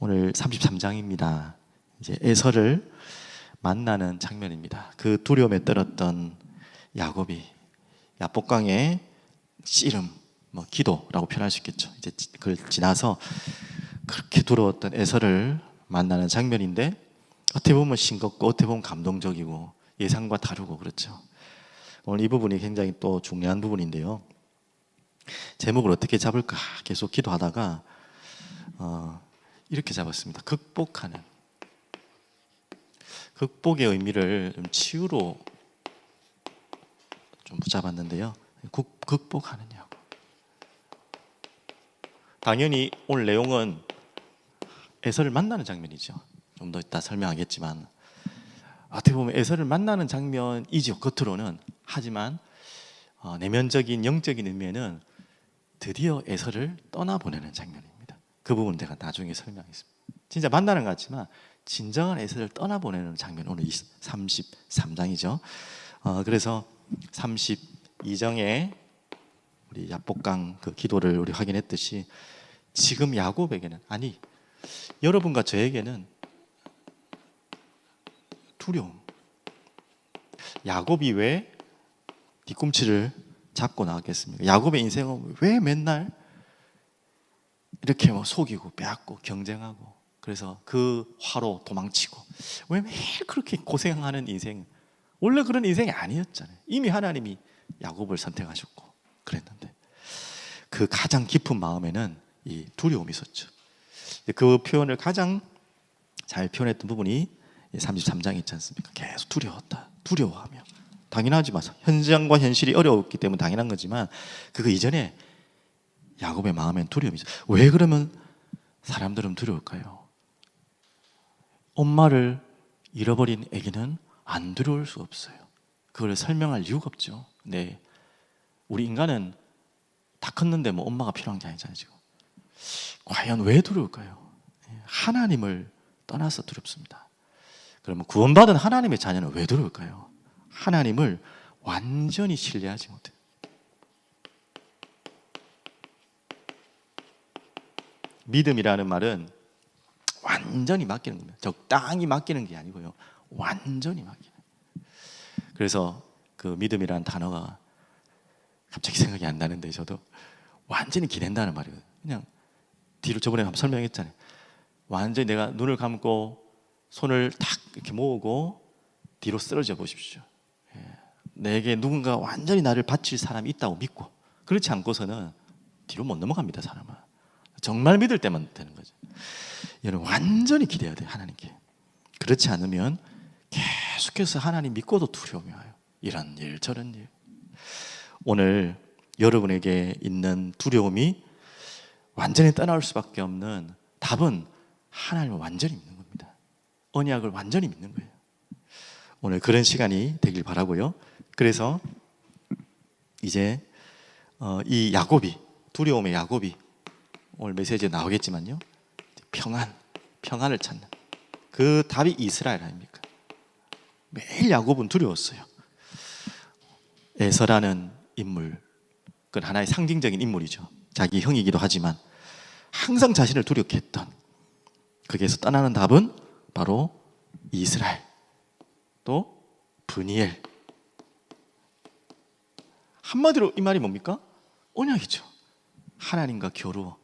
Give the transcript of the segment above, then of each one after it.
오늘 33장입니다. 이제 에서를 만나는 장면입니다. 그 두려움에 떨었던 야곱이 야복강의 씨름, 기도라고 표현할 수 있겠죠. 이제 그걸 지나서 그렇게 두려웠던 에서를 만나는 장면인데, 어떻게 보면 싱겁고 어떻게 보면 감동적이고 예상과 다르고 그렇죠. 오늘 이 부분이 굉장히 또 중요한 부분인데요. 제목을 어떻게 잡을까 계속 기도하다가 이렇게 잡았습니다. 극복의 의미를 좀 치유로 좀 붙잡았는데요. 극복하느냐고. 당연히 오늘 내용은 에서를 만나는 장면이죠. 좀 더 이따 설명하겠지만, 어떻게 보면 에서를 만나는 장면이죠, 겉으로는. 하지만 내면적인 영적인 의미에는 드디어 에서를 떠나보내는 장면입니다. 그 부분 제가 나중에 설명하겠습니다. 진짜 만나는 것 같지만 진정한 에서를 떠나보내는 장면, 오늘 33장이죠. 그래서 32장에 우리 야복강 그 기도를 우리 확인했듯이, 지금 야곱에게는, 아니 여러분과 저에게는 두려움. 야곱이 왜 뒤꿈치를 잡고 나왔겠습니까? 야곱의 인생은 왜 맨날 이렇게 속이고 빼앗고 경쟁하고, 그래서 그 화로 도망치고, 왜 매일 그렇게 고생하는 인생? 원래 그런 인생이 아니었잖아요. 이미 하나님이 야곱을 선택하셨고 그랬는데, 그 가장 깊은 마음에는 이 두려움이 있었죠. 그 표현을 가장 잘 표현했던 부분이 33장에 있지 않습니까? 계속 두려워하며. 당연하지만 현장과 현실이 어려웠기 때문에 당연한 거지만, 그거 이전에 야곱의 마음엔 두려움이 있어요. 왜 그러면 사람들은 두려울까요? 엄마를 잃어버린 아기는 안 두려울 수 없어요. 그걸 설명할 이유가 없죠. 네, 우리 인간은 다 컸는데 엄마가 필요한 게 아니잖아요. 지금 과연 왜 두려울까요? 하나님을 떠나서 두렵습니다. 그러면 구원받은 하나님의 자녀는 왜 두려울까요? 하나님을 완전히 신뢰하지 못해요. 믿음이라는 말은 완전히 맡기는 겁니다. 적당히 맡기는 게 아니고요, 완전히 맡기는. 그래서 그 믿음이라는 단어가 갑자기 생각이 안 나는데, 저도 완전히 기댄다는 말이거든요. 그냥 뒤로 저번에 한번 설명했잖아요. 완전히 내가 눈을 감고 손을 탁 이렇게 모으고 뒤로 쓰러져 보십시오. 내게 누군가 완전히 나를 바칠 사람이 있다고 믿고, 그렇지 않고서는 뒤로 못 넘어갑니다. 사람은 정말 믿을 때만 되는 거죠. 여러분, 완전히 기대해야 돼요, 하나님께. 그렇지 않으면 계속해서 하나님 믿고도 두려움이 와요. 이런 일 저런 일. 오늘 여러분에게 있는 두려움이 완전히 떠나올 수밖에 없는 답은 하나님을 완전히 믿는 겁니다. 언약을 완전히 믿는 거예요. 오늘 그런 시간이 되길 바라고요. 그래서 이제 이 야곱이, 두려움의 야곱이, 오늘 메시지에 나오겠지만요, 평안을 찾는 그 답이 이스라엘 아닙니까? 매일 야곱은 두려웠어요. 에서라는 인물, 그건 하나의 상징적인 인물이죠. 자기 형이기도 하지만 항상 자신을 두렵게 했던, 거기에서 떠나는 답은 바로 이스라엘, 또 브니엘. 한마디로 이 말이 뭡니까? 언약이죠. 하나님과 겨루어.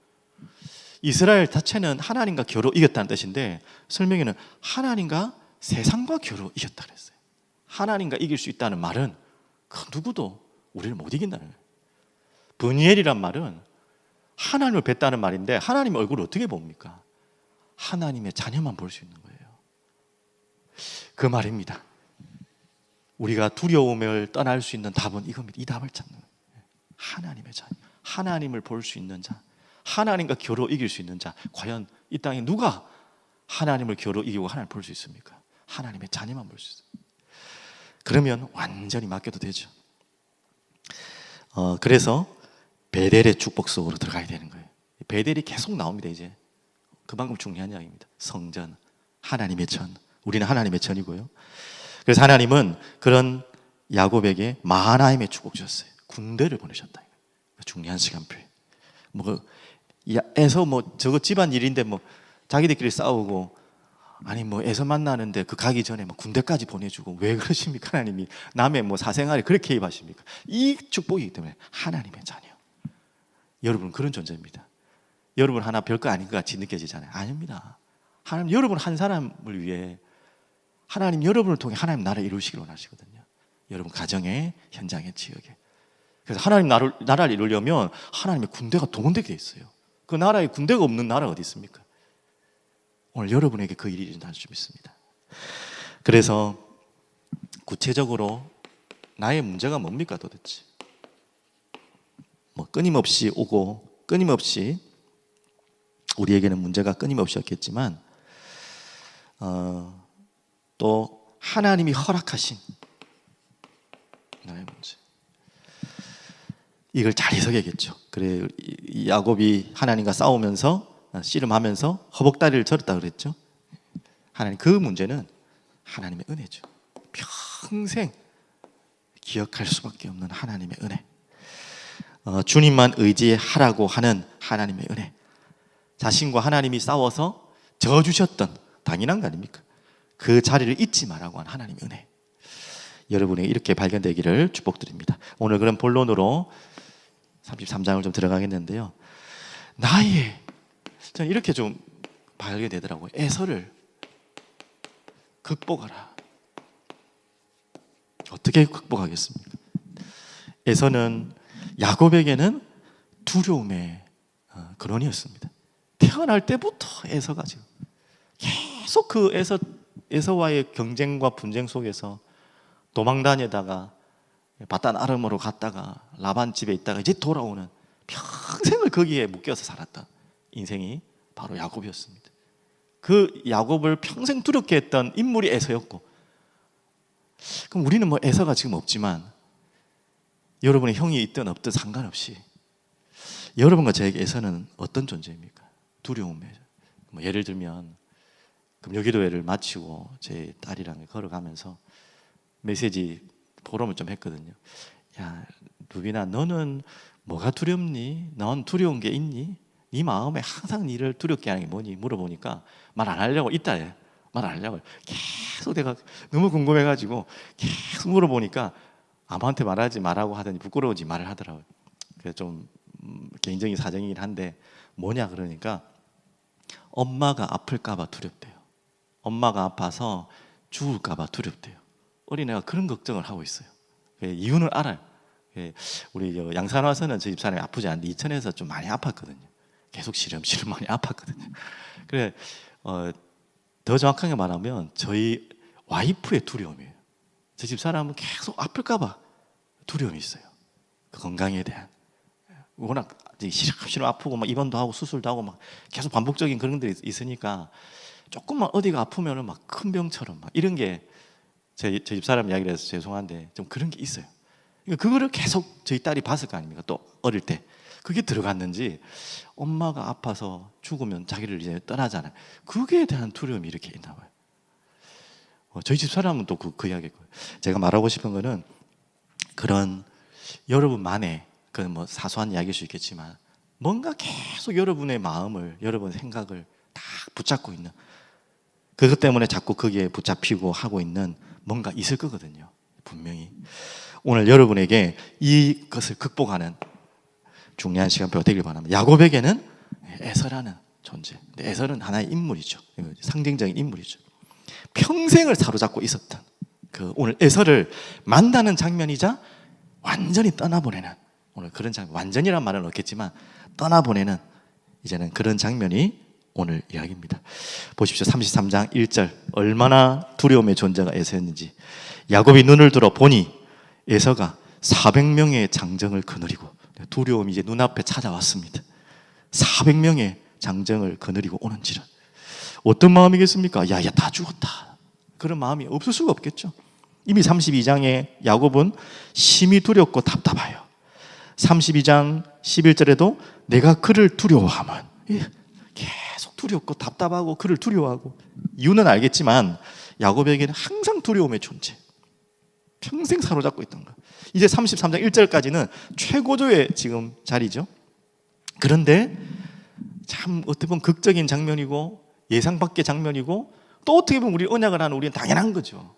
이스라엘 자체는 하나님과 겨루 이겼다는 뜻인데, 설명에는 하나님과 세상과 겨루 이겼다 그랬어요. 하나님과 이길 수 있다는 말은 그 누구도 우리를 못 이긴다는 거예요. 브니엘이란 말은 하나님을 뵀다는 말인데, 하나님의 얼굴을 어떻게 봅니까? 하나님의 자녀만 볼 수 있는 거예요. 그 말입니다. 우리가 두려움을 떠날 수 있는 답은 이겁니다. 이 답을 찾는 거예요. 하나님의 자녀, 하나님을 볼 수 있는 자, 하나님과 겨루 이길 수 있는 자. 과연 이 땅에 누가 하나님을 겨루 이기고 하나님을 볼 수 있습니까? 하나님의 자녀만 볼 수 있어요. 그러면 완전히 맡겨도 되죠. 그래서 베델의 축복 속으로 들어가야 되는 거예요. 베델이 계속 나옵니다. 이제 그만큼 중요한 이야기입니다. 성전, 하나님의 전, 우리는 하나님의 전이고요. 그래서 하나님은 그런 야곱에게 마하나임의 축복 주셨어요. 군대를 보내셨다. 중요한 시간표에. 에서 저거 집안 일인데 자기들끼리 싸우고, 아니 뭐 에서 만나는데 그 가기 전에 뭐 군대까지 보내주고 왜 그러십니까? 하나님이 남의 뭐 사생활에 그렇게 개입하십니까? 이 축복이기 때문에 하나님의 자녀. 여러분은 그런 존재입니다. 여러분 하나 별거 아닌 것 같이 느껴지잖아요. 아닙니다. 하나님 여러분 한 사람을 위해 하나님 여러분을 통해 하나님 나라를 이루시기를 원하시거든요. 여러분 가정에, 현장에, 지역에. 그래서 하나님 나라를 이루려면 하나님의 군대가 동원되게 돼 있어요. 그 나라에 군대가 없는 나라가 어디 있습니까? 오늘 여러분에게 그 일이 일어날 줄 믿습니다. 그래서 구체적으로 나의 문제가 뭡니까 도대체? 뭐 끊임없이 오고 끊임없이 우리에게는 문제가 끊임없이 없겠지만 또 하나님이 허락하신 나의 문제, 이걸 잘 해석해야겠죠. 그래 야곱이 하나님과 싸우면서 씨름하면서 허벅다리를 절었다 그랬죠. 하나님 그 문제는 하나님의 은혜죠. 평생 기억할 수밖에 없는 하나님의 은혜. 주님만 의지하라고 하는 하나님의 은혜. 자신과 하나님이 싸워서 져주셨던 당연한 거 아닙니까? 그 자리를 잊지 말라고 하는 하나님의 은혜. 여러분에게 이렇게 발견되기를 축복드립니다. 오늘 그런 본론으로 33장을 좀 들어가겠는데요. 저는 이렇게 좀 발견되더라고요. 에서를 극복하라. 어떻게 극복하겠습니까? 에서는 야곱에게는 두려움의 근원이었습니다. 태어날 때부터 에서가 지금 계속 그 에서와의 경쟁과 분쟁 속에서 도망 다니다가 바단 아람으로 갔다가 라반 집에 있다가 이제 돌아오는, 평생을 거기에 묶여서 살았던 인생이 바로 야곱이었습니다. 그 야곱을 평생 두렵게 했던 인물이 에서였고, 그럼 우리는 뭐 에서가 지금 없지만 여러분의 형이 있든 없든 상관없이 여러분과 저에게 에서는 어떤 존재입니까? 두려움이에요. 뭐 예를 들면 금요기도회를 마치고 제 딸이랑 걸어가면서 메시지 포럼을 좀 했거든요. 야 루빈아, 너는 뭐가 두렵니? 넌 두려운 게 있니? 네 마음에 항상 니를 두렵게 하는 게 뭐니? 물어보니까 말 안 하려고 있다 해. 말 안 하려고. 계속 내가 너무 궁금해가지고 계속 물어보니까 아무한테 말하지 말라고 하더니 부끄러워지 말을 하더라고요. 그래서 좀 개인적인 사정이긴 한데 뭐냐 그러니까 엄마가 아플까봐 두렵대요. 엄마가 아파서 죽을까봐 두렵대요. 어린애가 그런 걱정을 하고 있어요. 이유는 알아요. 우리 양산 와서는 저희 집사람이 아프지 않는데 이천에서 좀 많이 아팠거든요. 계속 시름시름 많이 아팠거든요. 그래 더 정확하게 말하면 저희 와이프의 두려움이에요. 제 집사람은 계속 아플까봐 두려움이 있어요. 그 건강에 대한. 워낙 시름시름 아프고 막 입원도 하고 수술도 하고 막 계속 반복적인 그런 것들이 있으니까 조금만 어디가 아프면은 막 큰 병처럼 막 이런 게 제 집사람 이야기를 해서 죄송한데 좀 그런 게 있어요. 그러니까 그거를 계속 저희 딸이 봤을 거 아닙니까? 또 어릴 때 그게 들어갔는지 엄마가 아파서 죽으면 자기를 이제 떠나잖아요. 그거에 대한 두려움이 이렇게 있나 봐요. 저희 집사람은 또 그 이야기고, 제가 말하고 싶은 거는 그런 여러분만의 그런 뭐 사소한 이야기일 수 있겠지만 뭔가 계속 여러분의 마음을, 여러분의 생각을 다 붙잡고 있는, 그것 때문에 자꾸 거기에 붙잡히고 하고 있는 뭔가 있을 거거든요. 분명히 오늘 여러분에게 이것을 극복하는 중요한 시간표가 되길 바랍니다. 야곱에게는 에서라는 존재, 에서는 하나의 인물이죠. 상징적인 인물이죠. 평생을 사로잡고 있었던 그 오늘 에서를 만나는 장면이자 완전히 떠나보내는, 오늘 그런 장면, 완전이란 말은 없겠지만 떠나보내는 이제는 그런 장면이 오늘 이야기입니다. 보십시오. 33장 1절, 얼마나 두려움의 존재가 에서였는지. 야곱이 눈을 들어 보니 에서가 400명의 장정을 거느리고, 두려움이 이제 눈앞에 찾아왔습니다. 400명의 장정을 거느리고 오는지라. 어떤 마음이겠습니까? 야 다 죽었다. 그런 마음이 없을 수가 없겠죠. 이미 32장에 야곱은 심히 두렵고 답답해요. 32장 11절에도 내가 그를 두려워하면, 계속 두렵고 답답하고 그를 두려워하고, 이유는 알겠지만 야곱에게는 항상 두려움의 존재, 평생 사로잡고 있던 거. 이제 33장 1절까지는 최고조의 지금 자리죠. 그런데 참 어떻게 보면 극적인 장면이고 예상 밖의 장면이고 또 어떻게 보면 우리 언약을 하는 우리는 당연한 거죠.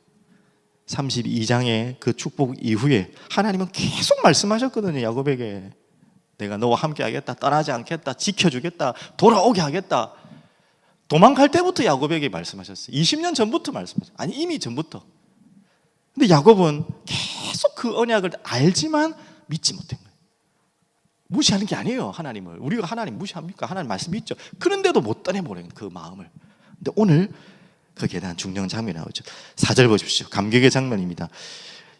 32장의 그 축복 이후에 하나님은 계속 말씀하셨거든요. 야곱에게 내가 너와 함께 하겠다, 떠나지 않겠다, 지켜주겠다, 돌아오게 하겠다. 도망갈 때부터 야곱에게 말씀하셨어요. 20년 전부터 말씀하셨어요. 아니 이미 전부터. 근데 야곱은 계속 그 언약을 알지만 믿지 못한 거예요. 무시하는 게 아니에요. 하나님을. 우리가 하나님 무시합니까? 하나님 말씀 믿죠. 그런데도 못 떠내버리는 그 마음을. 근데 오늘 거기에 대한 중요한 장면이 나오죠. 4절 보십시오. 감격의 장면입니다.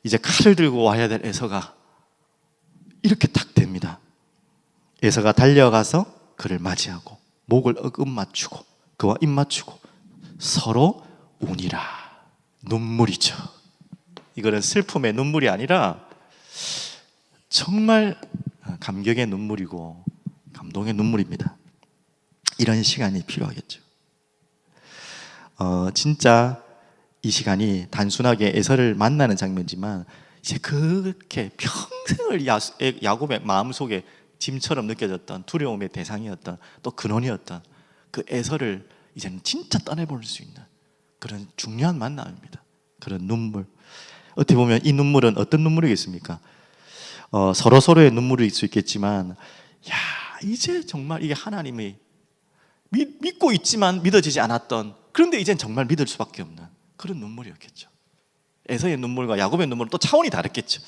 이제 칼을 들고 와야 될 에서가 이렇게 딱 됩니다. 에서가 달려가서 그를 맞이하고 목을 어금 맞추고 그와 입 맞추고 서로 우니라. 눈물이죠. 이거는 슬픔의 눈물이 아니라 정말 감격의 눈물이고 감동의 눈물입니다. 이런 시간이 필요하겠죠. 진짜 이 시간이 단순하게 에서를 만나는 장면이지만 이제 그렇게 평생을 야곱의 마음속에 짐처럼 느껴졌던 두려움의 대상이었던 또 근원이었던 그 에서를 이제는 진짜 떠내볼 수 있는 그런 중요한 만남입니다. 그런 눈물. 어떻게 보면 이 눈물은 어떤 눈물이겠습니까? 서로서로의 눈물일 수 있겠지만 이제 정말 이게 하나님이 믿고 있지만 믿어지지 않았던, 그런데 이젠 정말 믿을 수밖에 없는 그런 눈물이었겠죠. 에서의 눈물과 야곱의 눈물은 또 차원이 다르겠죠.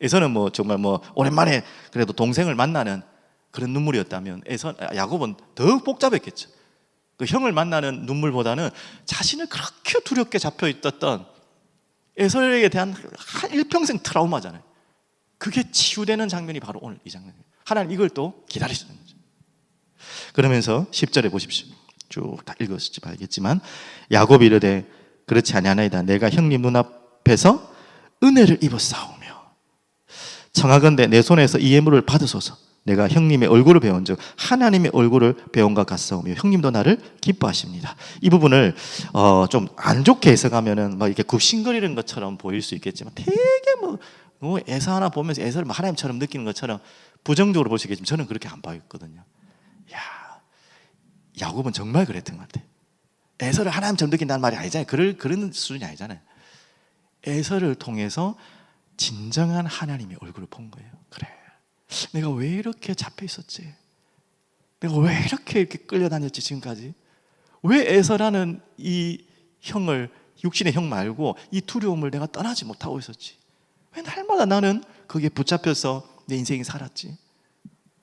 에서는 정말 오랜만에 그래도 동생을 만나는 그런 눈물이었다면 야곱은 더욱 복잡했겠죠. 그 형을 만나는 눈물보다는 자신을 그렇게 두렵게 잡혀 있었던 에서에게 대한 일평생 트라우마잖아요. 그게 치유되는 장면이 바로 오늘 이 장면입니다. 하나님 이걸 또 기다리시는 거죠. 그러면서 10절에 보십시오. 쭉 다 읽었을지 알겠지만 야곱이 이르되 그렇지 아니하나이다. 내가 형님 눈앞에서 은혜를 입었사오며 청하건대 내 손에서 이 예물을 받으소서. 내가 형님의 얼굴을 배운즉 하나님의 얼굴을 배운 것 같사오며 형님도 나를 기뻐하십니다. 이 부분을 좀 안 좋게 해석하면은 이렇게 굽신거리는 것처럼 보일 수 있겠지만 되게 에서 하나 보면서 에서를 하나님처럼 느끼는 것처럼 부정적으로 볼 수 있겠지만 저는 그렇게 안 봐있거든요. 야곱은 정말 그랬던 것 같아요. 에서를 하나님처럼 느낀다는 말이 아니잖아요. 그런 수준이 아니잖아요. 에서를 통해서 진정한 하나님의 얼굴을 본 거예요. 그래, 내가 왜 이렇게 잡혀 있었지? 내가 왜 이렇게 끌려다녔지 지금까지? 왜 에서라는 이 형을, 육신의 형 말고 이 두려움을 내가 떠나지 못하고 있었지? 왜 날마다 나는 거기에 붙잡혀서 내 인생이 살았지?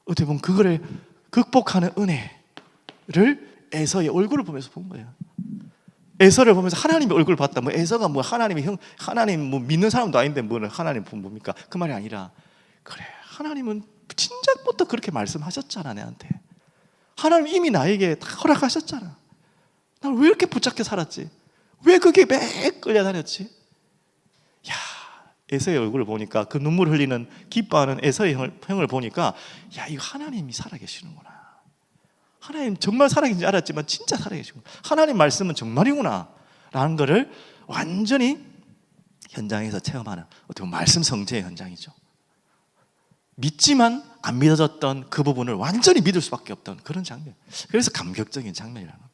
어떻게 보면 그거를 극복하는 은혜를 에서의 얼굴을 보면서 본 거예요. 에서를 보면서 하나님의 얼굴을 봤다. 에서가 하나님의 형, 하나님 믿는 사람도 아닌데 하나님 뭡니까? 그 말이 아니라 그래, 하나님은 진작부터 그렇게 말씀하셨잖아 내한테. 하나님 이미 나에게 다 허락하셨잖아. 난 왜 이렇게 붙잡혀 살았지? 왜 그게 매 끌려다녔지? 에서의 얼굴을 보니까 그 눈물 흘리는 기뻐하는 에서의 형을 보니까 이거 하나님이 살아계시는구나. 하나님 정말 살아계신지 알았지만 진짜 살아계시구나. 하나님 말씀은 정말이구나 라는 것을 완전히 현장에서 체험하는 어떻게 보면 말씀 성제의 현장이죠. 믿지만 안 믿어졌던 그 부분을 완전히 믿을 수밖에 없던 그런 장면. 그래서 감격적인 장면이라는 거예요.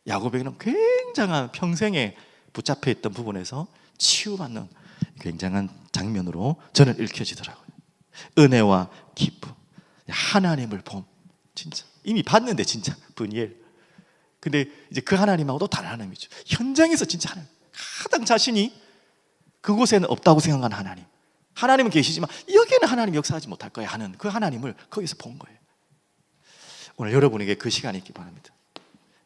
야곱에게는 굉장한 평생에 붙잡혀 있던 부분에서 치유받는 굉장한 장면으로 저는 읽혀지더라고요. 은혜와 기쁨, 하나님을 봄. 진짜 이미 봤는데 진짜 브니엘. 근데 이제 그 하나님하고 또 다른 하나님이죠. 현장에서 진짜 하나님, 가장 자신이 그곳에는 없다고 생각하는 하나님, 하나님은 계시지만 여기에는 하나님이 역사하지 못할 거야 하는 그 하나님을 거기서 본 거예요. 오늘 여러분에게 그 시간이 있기 바랍니다.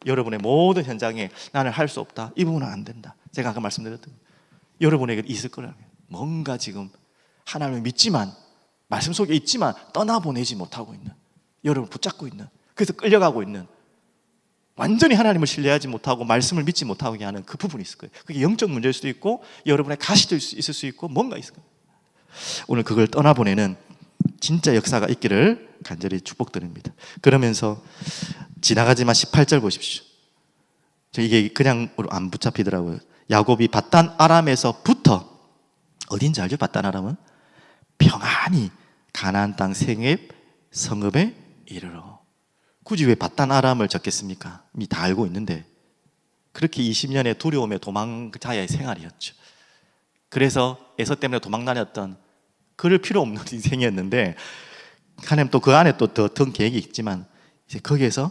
여러분의 모든 현장에 나는 할 수 없다, 이 부분은 안 된다, 제가 아까 말씀드렸던 여러분에게 있을 거라면 뭔가 지금 하나님을 믿지만 말씀 속에 있지만 떠나보내지 못하고 있는, 여러분 붙잡고 있는, 그래서 끌려가고 있는, 완전히 하나님을 신뢰하지 못하고 말씀을 믿지 못하게 하는 그 부분이 있을 거예요. 그게 영적 문제일 수도 있고 여러분의 가시도 있을 수 있고 뭔가 있을 거예요. 오늘 그걸 떠나보내는 진짜 역사가 있기를 간절히 축복드립니다. 그러면서 지나가지만 18절 보십시오. 이게 그냥 안 붙잡히더라고요. 야곱이 밧단 아람에서부터, 어딘지 알죠? 밧단 아람은 평안히 가나안 땅 세겜 성읍에 이르러. 굳이 왜 바단 아람을 적겠습니까? 이미 다 알고 있는데. 그렇게 20년의 두려움의 도망자의 생활이었죠. 그래서 에서 때문에 도망다녔던 그럴 필요 없는 인생이었는데, 하나님 또 그 안에 또 더 계획이 있지만 이제 거기에서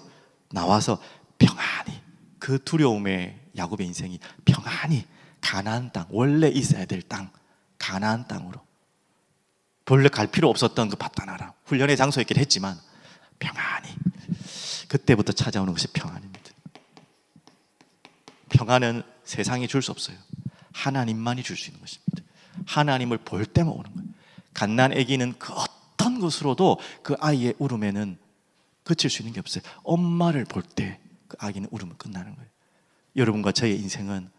나와서 평안히, 그 두려움의 야곱의 인생이 평안히 가나안 땅, 원래 있어야 될 땅, 가나안 땅으로, 본래 갈 필요 없었던 그 바단 아람, 훈련의 장소였긴 했지만 평안히, 그때부터 찾아오는 것이 평안입니다. 평안은 세상이 줄 수 없어요. 하나님만이 줄 수 있는 것입니다. 하나님을 볼 때만 오는 거예요. 갓난 아기는 그 어떤 것으로도 그 아이의 울음에는 그칠 수 있는 게 없어요. 엄마를 볼 때 그 아기는 울음은 끝나는 거예요. 여러분과 저의 인생은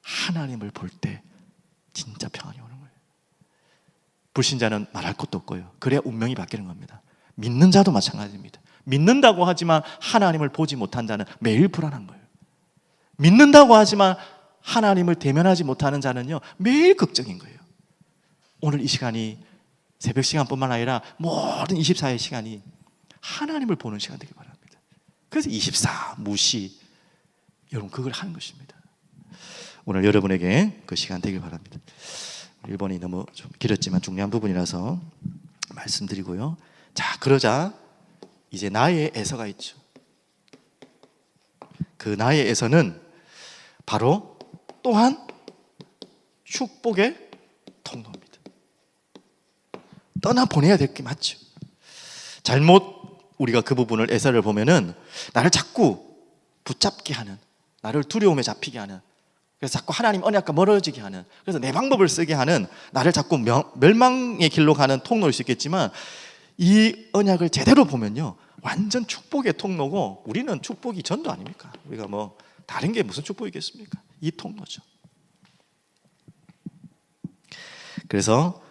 하나님을 볼 때 진짜 평안이 오는 거예요. 불신자는 말할 것도 없고요. 그래야 운명이 바뀌는 겁니다. 믿는 자도 마찬가지입니다. 믿는다고 하지만 하나님을 보지 못한 자는 매일 불안한 거예요. 믿는다고 하지만 하나님을 대면하지 못하는 자는요, 매일 걱정인 거예요. 오늘 이 시간이 새벽 시간뿐만 아니라 모든 24의 시간이 하나님을 보는 시간 되길 바랍니다. 그래서 24 무시, 여러분 그걸 하는 것입니다. 오늘 여러분에게 그 시간 되길 바랍니다. 1번이 너무 좀 길었지만 중요한 부분이라서 말씀드리고요. 자, 그러자 이제 나의 에서가 있죠. 그 나의 에서는 바로 또한 축복의 통로입니다. 떠나보내야 될 게 맞죠. 잘못 우리가 그 부분을, 에서를 보면은 나를 자꾸 붙잡게 하는, 나를 두려움에 잡히게 하는, 그래서 자꾸 하나님 언약과 멀어지게 하는, 그래서 내 방법을 쓰게 하는, 나를 자꾸 멸망의 길로 가는 통로일 수 있겠지만, 이 언약을 제대로 보면요, 완전 축복의 통로고, 우리는 축복이 전도 아닙니까? 우리가 뭐 다른 게 무슨 축복이겠습니까? 이 통로죠. 그래서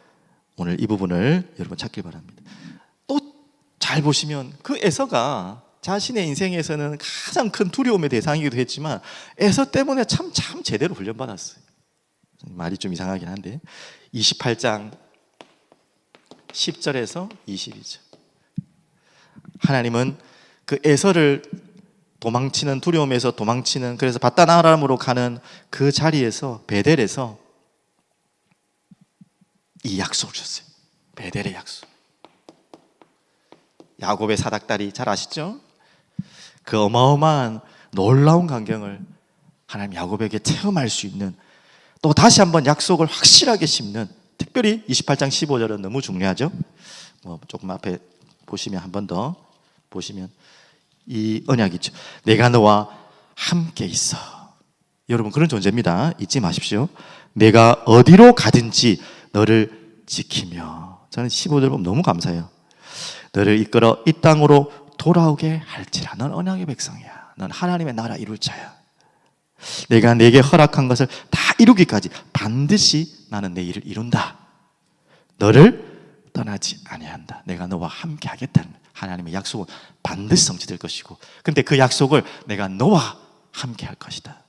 오늘 이 부분을 여러분 찾길 바랍니다. 또 잘 보시면 그 에서가 자신의 인생에서는 가장 큰 두려움의 대상이기도 했지만 에서 때문에 참 제대로 훈련받았어요. 말이 좀 이상하긴 한데 28장 10절에서 22절, 하나님은 그 에서를 도망치는, 두려움에서 도망치는, 그래서 바단 아람으로 가는 그 자리에서, 베델에서 이 약속을 주셨어요. 베델의 약속. 야곱의 사닥다리 잘 아시죠? 그 어마어마한 놀라운 광경을 하나님 야곱에게 체험할 수 있는, 또 다시 한번 약속을 확실하게 심는, 특별히 28장 15절은 너무 중요하죠. 조금 앞에 보시면, 한 번 더 보시면 이 언약이죠. 내가 너와 함께 있어. 여러분 그런 존재입니다. 잊지 마십시오. 내가 어디로 가든지 너를 지키며. 저는 15절 보면 너무 감사해요. 너를 이끌어 이 땅으로 돌아오게 할지라. 넌 언약의 백성이야. 넌 하나님의 나라 이룰 자야. 내가 내게 허락한 것을 다 이루기까지 반드시 나는 내 일을 이룬다. 너를 떠나지 아니한다. 내가 너와 함께 하겠다는 하나님의 약속은 반드시 성취될 것이고, 근데 그 약속을 내가 너와 함께 할 것이다.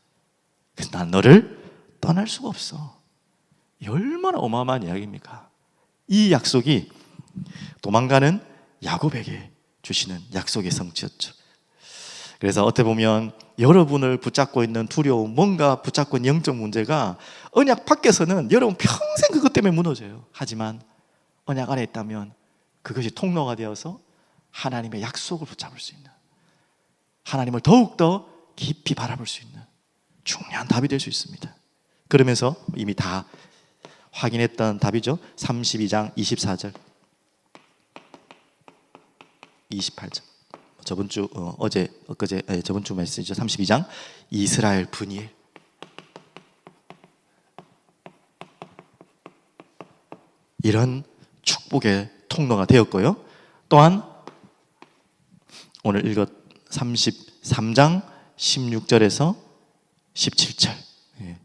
그래서 난 너를 떠날 수가 없어. 얼마나 어마어마한 이야기입니까? 이 약속이 도망가는 야곱에게 주시는 약속의 성취였죠. 그래서 어떻게 보면 여러분을 붙잡고 있는 두려움, 뭔가 붙잡고 있는 영적 문제가 언약 밖에서는 여러분 평생 그것 때문에 무너져요. 하지만 언약 안에 있다면 그것이 통로가 되어서 하나님의 약속을 붙잡을 수 있는, 하나님을 더욱더 깊이 바라볼 수 있는 중요한 답이 될 수 있습니다. 그러면서 이미 다 확인했던 답이죠. 32장 24절 28절, 저번 주 저번 주 메시지죠. 32장 이스라엘 분이엘. 이런 축복의 통로가 되었고요. 또한 오늘 읽었 33장 16절에서 17절,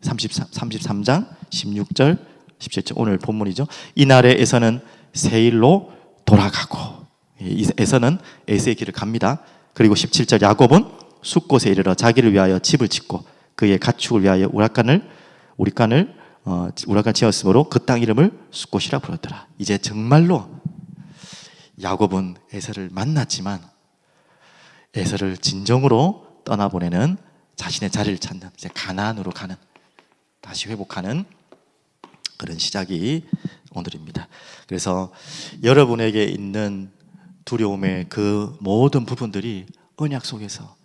33장 16절 17절, 오늘 본문이죠. 이날에 에서는 세일로 돌아가고, 에서는 에서의 길을 갑니다. 그리고 17절, 야곱은 숫곳에 이르러 자기를 위하여 집을 짓고 그의 가축을 위하여 우라칸을 지었으므로 그 땅 이름을 숫곳이라 부르더라. 이제 정말로 야곱은 에서를 만났지만 에서를 진정으로 떠나보내는 자신의 자리를 찾는, 이제 가나안으로 가는, 다시 회복하는 그런 시작이 오늘입니다. 그래서 여러분에게 있는 두려움의 그 모든 부분들이 언약 속에서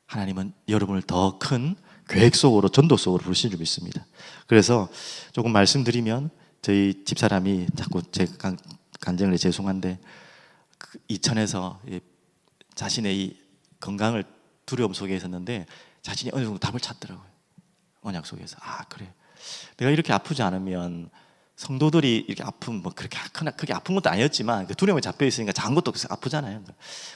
하나님은 여러분을 더 큰 계획 속으로, 전도 속으로 부르신 줄 믿습니다. 그래서 조금 말씀드리면, 저희 집사람이 자꾸 제 간증을 죄송한데, 이천에서 자신의 이 건강을 두려움 속에 있었는데 자신이 어느 정도 답을 찾더라고요. 언약 속에서. 아, 그래, 내가 이렇게 아프지 않으면, 성도들이 이렇게 아픈, 뭐 그렇게 크게 아픈 것도 아니었지만 그 두려움에 잡혀 있으니까 작은 것도 아프잖아요.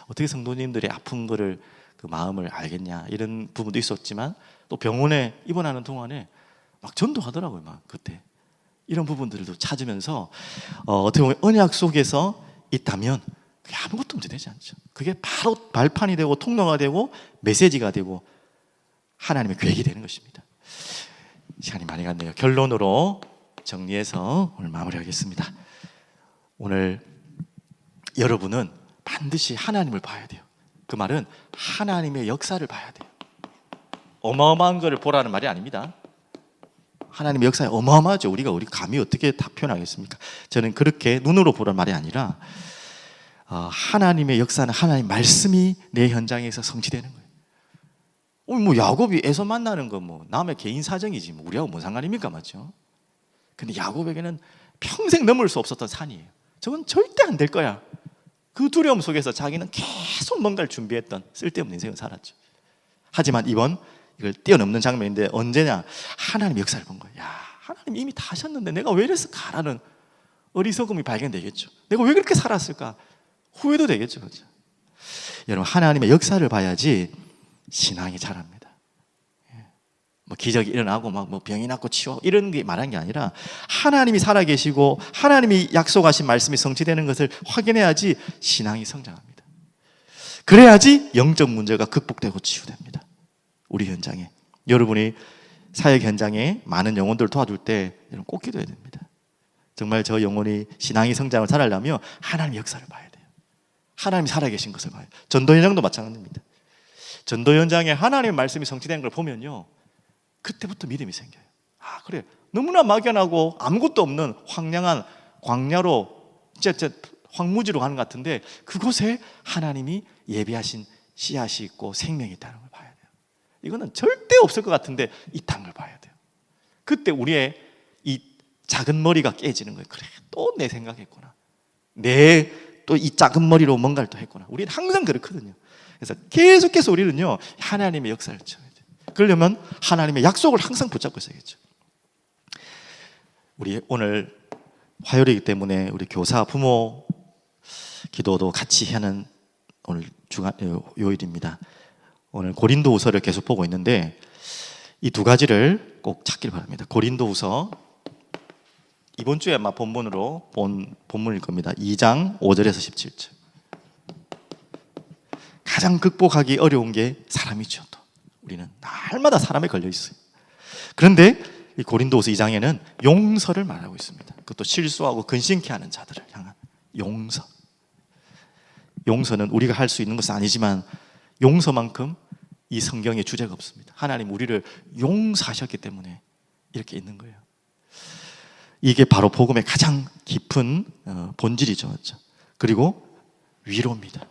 어떻게 성도님들이 아픈 거를, 그 마음을 알겠냐, 이런 부분도 있었지만, 또 병원에 입원하는 동안에 막 전도하더라고요. 막 그때 이런 부분들도 찾으면서 어떻게 보면 언약 속에서 있다면 그게 아무것도 문제되지 않죠. 그게 바로 발판이 되고 통로가 되고 메시지가 되고 하나님의 계획이 되는 것입니다. 시간이 많이 갔네요. 결론으로 정리해서 오늘 마무리하겠습니다. 오늘 여러분은 반드시 하나님을 봐야 돼요. 그 말은 하나님의 역사를 봐야 돼요. 어마어마한 것을 보라는 말이 아닙니다. 하나님의 역사에 어마어마하죠. 우리가 감히 어떻게 다 표현하겠습니까? 저는 그렇게 눈으로 보라는 말이 아니라 하나님의 역사는 하나님 말씀이 내 현장에서 성취되는 거예요. 뭐 야곱이 에서 만나는 건 뭐 남의 개인 사정이지, 뭐 우리하고 뭔 상관입니까? 맞죠? 근데 야곱에게는 평생 넘을 수 없었던 산이에요. 저건 절대 안 될 거야. 그 두려움 속에서 자기는 계속 뭔가를 준비했던 쓸데없는 인생을 살았죠. 하지만 이걸 뛰어넘는 장면인데, 언제냐? 하나님의 역사를 본 거예요. 야, 하나님 이미 다 하셨는데 내가 왜 이랬을까라는 어리석음이 발견되겠죠. 내가 왜 그렇게 살았을까? 후회도 되겠죠. 그렇죠? 여러분, 하나님의 역사를 봐야지 신앙이 자랍니다. 뭐 기적이 일어나고 막 뭐 병이 낫고 치유하고 이런 게 말한 게 아니라, 하나님이 살아계시고 하나님이 약속하신 말씀이 성취되는 것을 확인해야지 신앙이 성장합니다. 그래야지 영적 문제가 극복되고 치유됩니다. 우리 현장에, 여러분이 사역 현장에 많은 영혼들을 도와줄 때 여러분 꼭 기도해야 됩니다. 정말 저 영혼이 신앙이 성장을 잘하려면 하나님의 역사를 봐야 돼요. 하나님이 살아계신 것을 봐요. 전도 현장도 마찬가지입니다. 전도 현장에 하나님의 말씀이 성취된 걸 보면요, 그때부터 믿음이 생겨요. 아, 그래, 너무나 막연하고 아무것도 없는 황량한 광야로, 진짜 황무지로 가는 것 같은데, 그곳에 하나님이 예비하신 씨앗이 있고 생명이 있다는 걸 봐야 돼요. 이거는 절대 없을 것 같은데 있다는 걸 봐야 돼요. 그때 우리의 이 작은 머리가 깨지는 거예요. 그래, 또 내 생각했구나, 또 이 작은 머리로 뭔가를 또 했구나. 우리는 항상 그렇거든요. 그래서 계속해서 우리는요, 하나님의 역사를 쳐야 돼요. 그러려면 하나님의 약속을 항상 붙잡고 있어야겠죠. 우리 오늘 화요일이기 때문에 우리 교사 부모 기도도 같이 하는 오늘 요일입니다. 오늘 고린도후서를 계속 보고 있는데, 이 두 가지를 꼭 찾길 바랍니다. 고린도후서, 이번 주에 아마 본문으로 본 본문일 겁니다. 2장 5절에서 17절. 가장 극복하기 어려운 게 사람이죠. 또 우리는 날마다 사람에 걸려 있어요. 그런데 이 고린도후서 2장에는 용서를 말하고 있습니다. 그것도 실수하고 근심케 하는 자들을 향한 용서. 용서는 우리가 할 수 있는 것은 아니지만 용서만큼 이 성경에 주제가 없습니다. 하나님 우리를 용서하셨기 때문에 이렇게 있는 거예요. 이게 바로 복음의 가장 깊은 본질이죠. 그리고 위로입니다.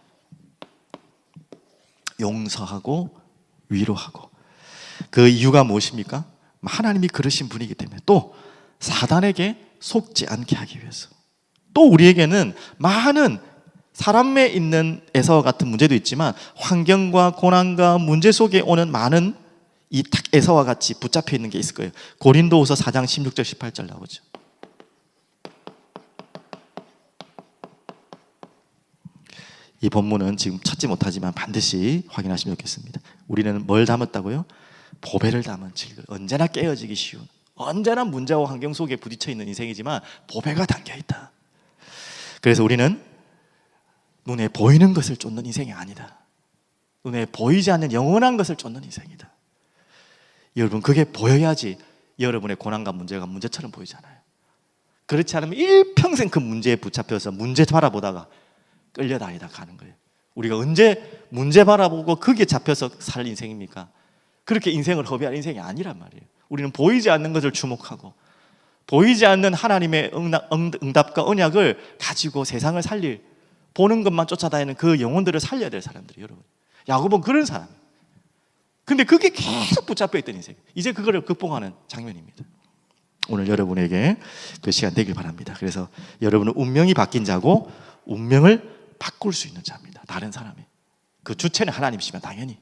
용서하고 위로하고. 그 이유가 무엇입니까? 하나님이 그러신 분이기 때문에, 또 사단에게 속지 않게 하기 위해서, 또 우리에게는 많은 사람에 있는 에서와 같은 문제도 있지만 환경과 고난과 문제 속에 오는 많은 이 에서와 같이 붙잡혀 있는 게 있을 거예요. 고린도후서 4장 16절 18절 나오죠. 이 본문은 지금 찾지 못하지만 반드시 확인하시면 좋겠습니다. 우리는 뭘 담았다고요? 보배를 담은 질글. 언제나 깨어지기 쉬운, 언제나 문제와 환경 속에 부딪혀 있는 인생이지만 보배가 담겨 있다. 그래서 우리는 눈에 보이는 것을 쫓는 인생이 아니다. 눈에 보이지 않는 영원한 것을 쫓는 인생이다. 여러분, 그게 보여야지 여러분의 고난과 문제가 문제처럼 보이잖아요. 그렇지 않으면 일평생 그 문제에 붙잡혀서 문제 바라보다가 끌려다니다 가는 거예요. 우리가 언제 문제 바라보고 거기에 잡혀서 살 인생입니까? 그렇게 인생을 허비할 인생이 아니란 말이에요. 우리는 보이지 않는 것을 주목하고 보이지 않는 하나님의 응답과 언약을 가지고 세상을 살릴, 보는 것만 쫓아다니는 그 영혼들을 살려야 될 사람들이에요, 여러분. 야곱은 그런 사람이에요. 근데 그게 계속 붙잡혀 있던 인생. 이제 그거를 극복하는 장면입니다. 오늘 여러분에게 그 시간 되길 바랍니다. 그래서 여러분은 운명이 바뀐 자고 운명을 바꿀 수 있는 자입니다. 다른 사람이. 그 주체는 하나님이시면 당연히.